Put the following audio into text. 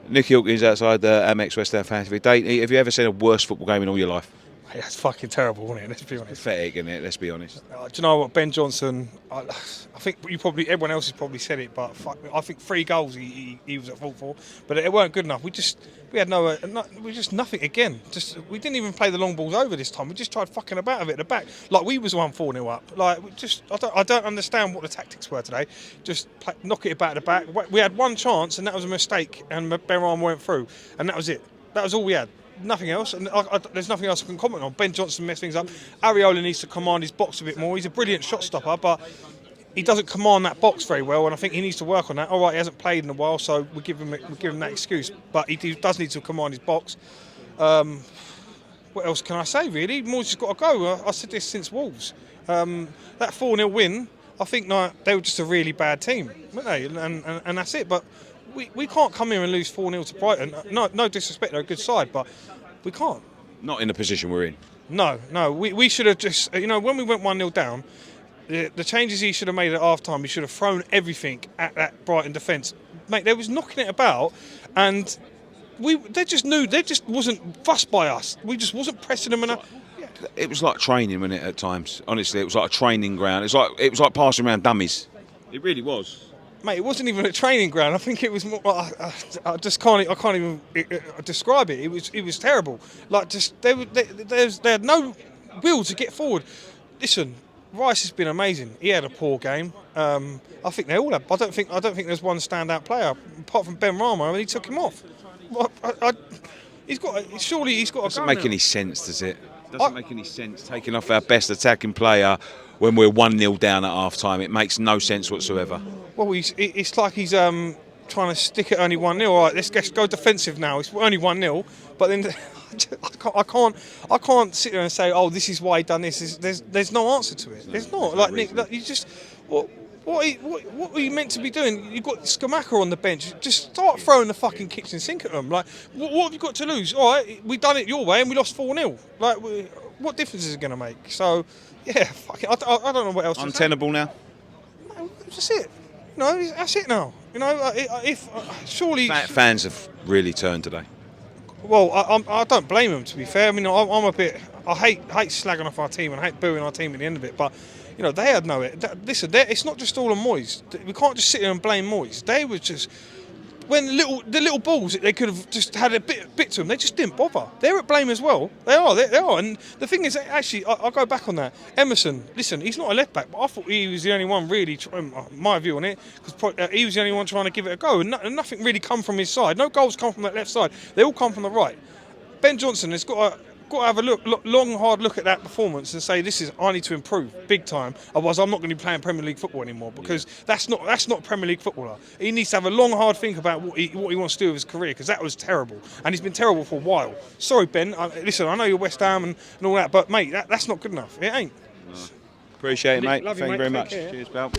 Nicky Hawkins outside the Amex West Ham fans every day. Have you ever seen a worse football game in all your life? Yeah, it's fucking terrible, isn't it? Let's be honest. Pathetic, isn't it? Let's be honest. Do you know what, Ben Johnson? I think everyone else has probably said it, but I think 3 goals he was at fault for, but it weren't good enough. We just nothing again. We didn't even play the long balls over this time. We just tried fucking about of it at the back, like we was 1-4-0 up. Like I don't understand what the tactics were today. Just knock it about at the back. We had one chance, and that was a mistake, and Benram went through, and that was it. That was all we had. Nothing else, and there's nothing else I can comment on. Ben Johnson messed things up. Areola needs to command his box a bit more. He's a brilliant shot stopper, but he doesn't command that box very well, and I think he needs to work on that. All right, he hasn't played in a while, so we give him that excuse, but he does need to command his box. What else can I say, really? Moyes has got to go. I said this since Wolves. That 4-0 win, I think they were just a really bad team, weren't they? And that's it, but we can't come here and lose 4-0 to Brighton. No disrespect, they're a good side, but we can't. Not in the position we're in. No. We should have just, when we went 1-0 down, the changes he should have made at half-time, he should have thrown everything at that Brighton defence. Mate, they was knocking it about, and they just wasn't fussed by us. We just wasn't pressing them enough. It was like training, wasn't it, at times? Honestly, it was like a training ground. It was like passing around dummies. It really was. Mate, it wasn't even a training ground. I think it was more. I can't even describe it. It was terrible. Like they had no will to get forward. Listen, Rice has been amazing. He had a poor game. I think they all have. I don't think there's one standout player apart from Ben Rama. I mean, he took him off. He's got to Doesn't make any sense, does it? Doesn't make any sense taking off our best attacking player when we're 1-0 down at half time. It makes no sense whatsoever. Well, it's like he's trying to stick at only 1-0. All right, let's go defensive now. It's only 1-0, but then I can't sit there and say, oh, this is why he done this. There's no answer to it. There's not. Like Nick, you just what are you meant to be doing? You've got Skamaka on the bench. Just start throwing the fucking kitchen sink at them. Like, what have you got to lose? All right, we done it your way and we lost 4-0. Like, what difference is it going to make? So, yeah, fuck it. I don't know what else. Untenable now. No, that's it. No, that's it now. If surely fans have really turned today. Well, I don't blame them, to be fair. I mean, I'm a bit. I hate slagging off our team and hate booing our team at the end of it, but. They had no. Listen, it's not just all on Moyes. We can't just sit there and blame Moyes. They were just when the little balls that they could have just had a bit to them. They just didn't bother. They're at blame as well. They are. And the thing is, actually, I'll go back on that. Emerson, listen, he's not a left back, but I thought he was the only one really. My view on it, because he was the only one trying to give it a go, and nothing really come from his side. No goals come from that left side. They all come from the right. Ben Johnson has got to have a long, hard look at that performance and say, I need to improve big time. Otherwise, I'm not going to be playing Premier League football anymore, because that's not Premier League footballer. He needs to have a long, hard think about what he wants to do with his career, because that was terrible, and he's been terrible for a while. Sorry, Ben. Listen, I know you're West Ham and all that, but mate, that's not good enough. It ain't. Appreciate it, mate. Love you, Thank you mate. very much. Take care. Cheers, pal.